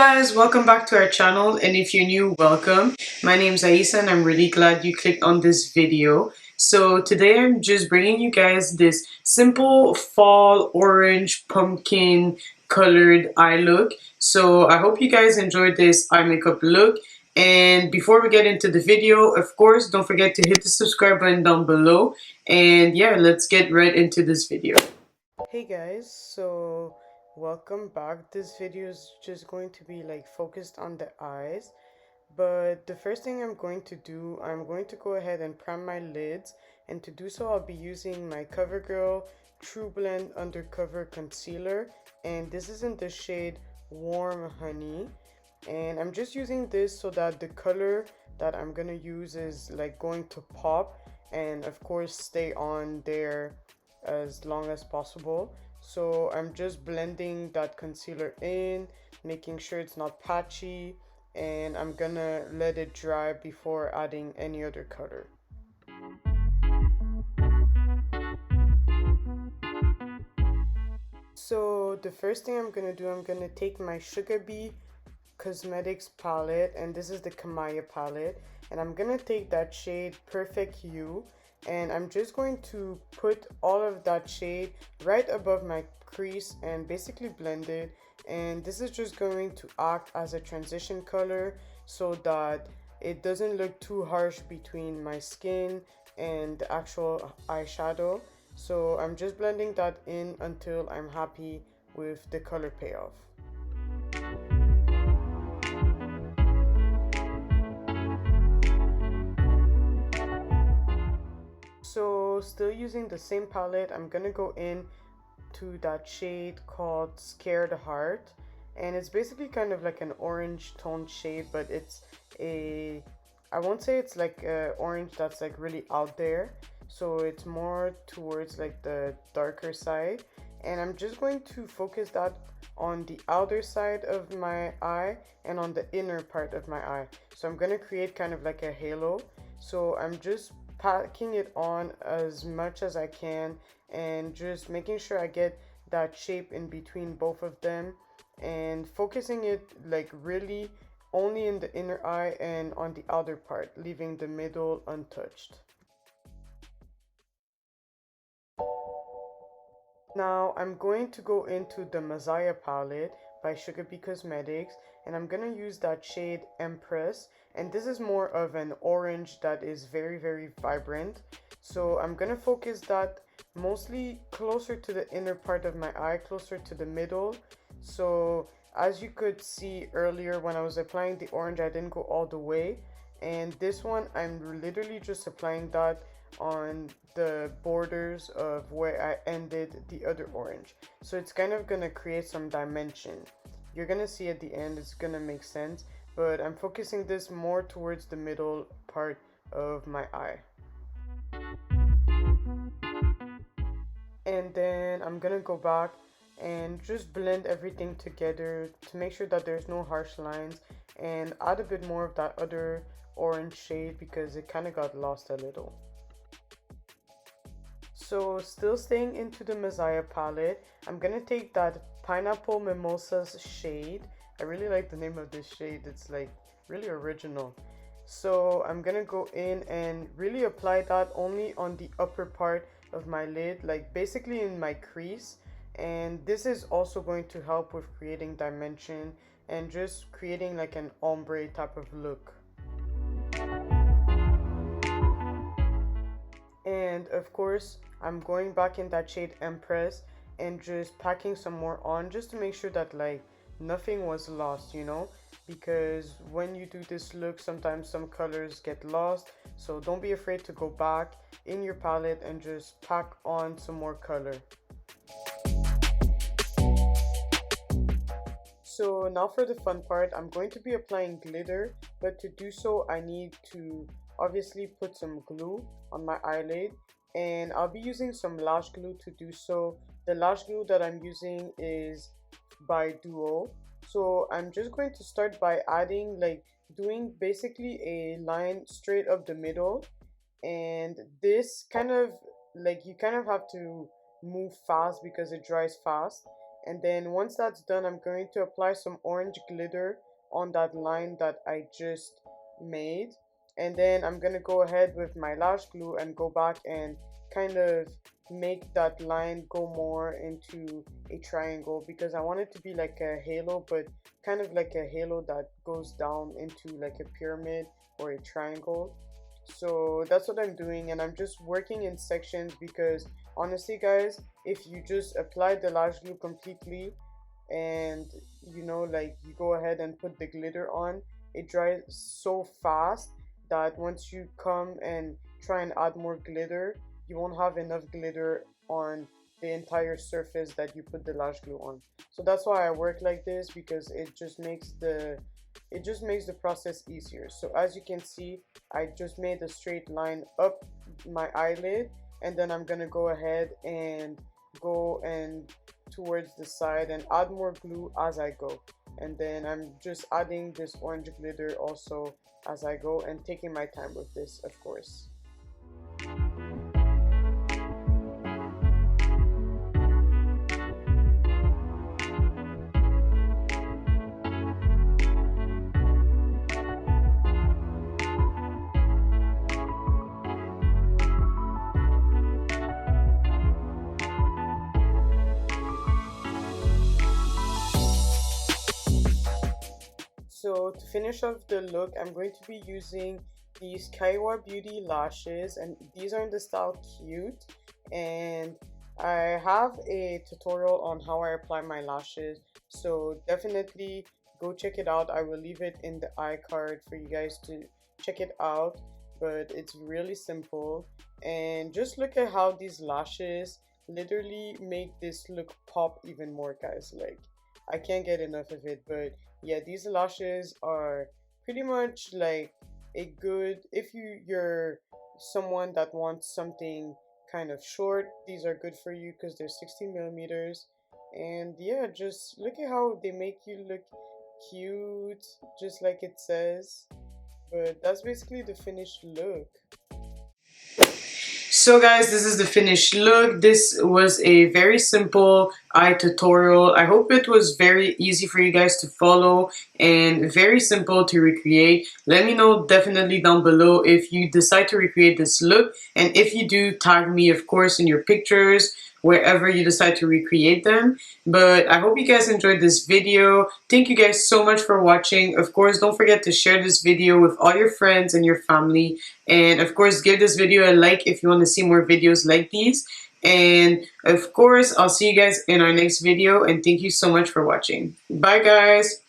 Guys, welcome back to our channel, and if you're new, welcome. My name's Aisa and I'm really glad you clicked on this video. So today I'm just bringing you guys this simple fall orange pumpkin colored eye look. So I hope you guys enjoyed this eye makeup look. And before we get into the video, of course, don't forget to hit the subscribe button down below. And yeah, let's get right into this video. Hey guys, so welcome back. This video is just going to be like focused on the eyes, but the first thing I'm going to do, I'm going to go ahead and prime my lids, and to do so I'll be using my Covergirl Trueblend Undercover Concealer, and this is in the shade Warm Honey, and I'm just using this so that the color that I'm gonna use is like going to pop and of course stay on there as long as possible. So I'm just blending that concealer in, making sure it's not patchy, and I'm gonna let it dry before adding any other color. So the first thing I'm gonna do, I'm gonna take my Sugabee Cosmetics palette, and this is the Kamiah palette, and I'm gonna take that shade Perfect Hue, and I'm just going to put all of that shade right above my crease and basically blend it. And this is just going to act as a transition color so that it doesn't look too harsh between my skin and the actual eyeshadow. So I'm just blending that in until I'm happy with the color payoff. So still using the same palette, I'm gonna go in to that shade called Scared Heart, and it's basically kind of like an orange toned shade, but it's a, I won't say it's like a orange that's like really out there, so it's more towards like the darker side, and I'm just going to focus that on the outer side of my eye and on the inner part of my eye. So I'm gonna create kind of like a halo. So I'm just packing it on as much as I can and just making sure I get that shape in between both of them, and focusing it like really only in the inner eye and on the outer part, leaving the middle untouched. Now I'm going to go into the Maziyah palette by Sugabee Cosmetics, and I'm gonna use that shade Empress, and this is more of an orange that is very vibrant. So I'm gonna focus that mostly closer to the inner part of my eye, closer to the middle. So as you could see earlier when I was applying the orange, I didn't go all the way, and this one I'm literally just applying that on the borders of where I ended the other orange. So it's kind of gonna create some dimension. You're gonna see at the end, it's gonna make sense, but I'm focusing this more towards the middle part of my eye. And then I'm gonna go back and just blend everything together to make sure that there's no harsh lines, and add a bit more of that other orange shade because it kind of got lost a little. So still staying into the Maziyah palette, I'm gonna take that Pineapple Mimosas shade. I really like the name of this shade, it's like really original. So I'm gonna go in and really apply that only on the upper part of my lid, like basically in my crease. And this is also going to help with creating dimension and just creating like an ombre type of look. And of course I'm going back in that shade Empress and just packing some more on, just to make sure that like nothing was lost, you know, because when you do this look sometimes some colors get lost. So don't be afraid to go back in your palette and just pack on some more color. So now for the fun part, I'm going to be applying glitter, but to do so I need to obviously put some glue on my eyelid, and I'll be using some lash glue to do so. The lash glue that I'm using is by Duo. So I'm just going to start by adding, like doing basically a line straight up the middle, and this kind of like you kind of have to move fast because it dries fast. And then once that's done, I'm going to apply some orange glitter on that line that I just made. And then I'm going to go ahead with my lash glue and go back and kind of make that line go more into a triangle, because I want it to be like a halo, but kind of like a halo that goes down into like a pyramid or a triangle. So that's what I'm doing, and I'm just working in sections, because honestly guys, if you just apply the lash glue completely and you know, like, you go ahead and put the glitter on, it dries so fast that once you come and try and add more glitter, you won't have enough glitter on the entire surface that you put the lash glue on. So that's why I work like this, because it just makes the process easier. So as you can see, I just made a straight line up my eyelid, and then I'm gonna go ahead and go and towards the side and add more glue as I go. And then I'm just adding this orange glitter also as I go, and taking my time with this, of course. So to finish off the look, I'm going to be using these Kayowa Beauty lashes, and these are in the style Cute. And I have a tutorial on how I apply my lashes, so definitely go check it out. I will leave it in the iCard for you guys to check it out, but it's really simple. And just look at how these lashes literally make this look pop even more, guys. Like, I can't get enough of it. But yeah, these lashes are pretty much like a good, if you're someone that wants something kind of short, these are good for you because they're 16 millimeters. And yeah, just look at how they make you look cute, just like it says. But that's basically the finished look. So guys, this is the finished look. This was a very simple eye tutorial. I hope it was very easy for you guys to follow and very simple to recreate. Let me know definitely down below if you decide to recreate this look, and if you do, tag me of course in your pictures wherever you decide to recreate them. But I hope you guys enjoyed this video. Thank you guys so much for watching. Of course, don't forget to share this video with all your friends and your family. And of course, give this video a like if you want to see more videos like these. And of course, I'll see you guys in our next video. And thank you so much for watching. Bye, guys.